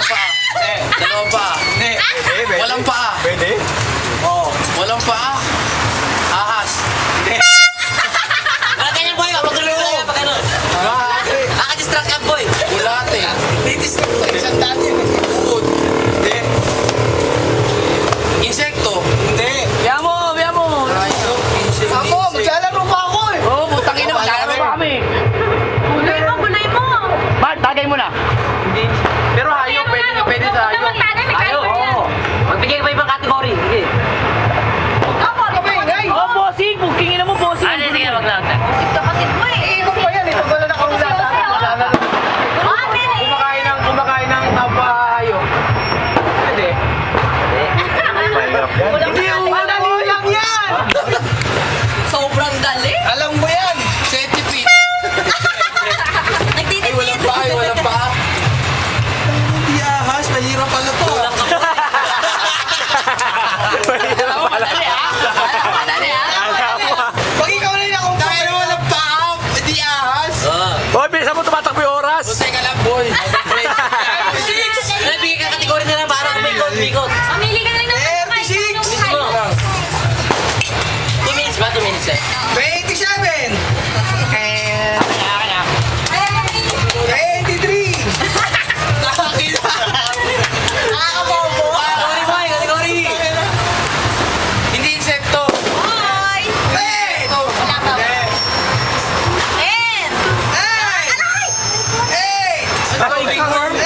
Dalawang paa. Dalawang paa. Hindi. Walang paa. Pwede? Oo. Walang paa. Ahas. Hindi. Wala ganyan boy, magulong mo yan pag ano. Nakadistract ka boy. Bulate. Isang dati yun. Uod. Hindi. Insekto. Hindi. Biya mo, biya mo. Rayo. Insekto. Ako, maglalaro pa ako eh. Oo, putang ina, maglalaro pa kami. Gulay mo, gulay mo. Bart, tagay mo na. Hindi. Pero hayop. Pwede sa hayop. Ayaw. Magbigay ka pa ibang category. Sige. Oh, bossing, bukingin na mo, bossing. Ah, sige, wag lang. Kapatid mo eh. Iikot pa yan. Ito wala na kami lalaro. Kumakain ng hayop. Pwede. Hindi yung madali lang yan. Sobrang dali. Alam mo yan. Centipede. Ay, walang Nagtitipid. paa. Walang paa. Hindi ahas. Mahirap pala to. Madali, ha? Madali, ha? Pag ikaw na yung Dahil walang paa. Hindi ahas. Boy, bilisan mo, tumatakbo yung oras. Teka lang, boy. Bigay ka category na lang para kumikot. Mamili ka na rin ng 36. Mismo. 2 minutes ba? 2 minutes eh. 27. 23. Nakakabobo. Category boy, category. Hindi insekto. Hoy. Hey! Wala pa. Hey! And. Hey! Hey! Ano ba, big worm?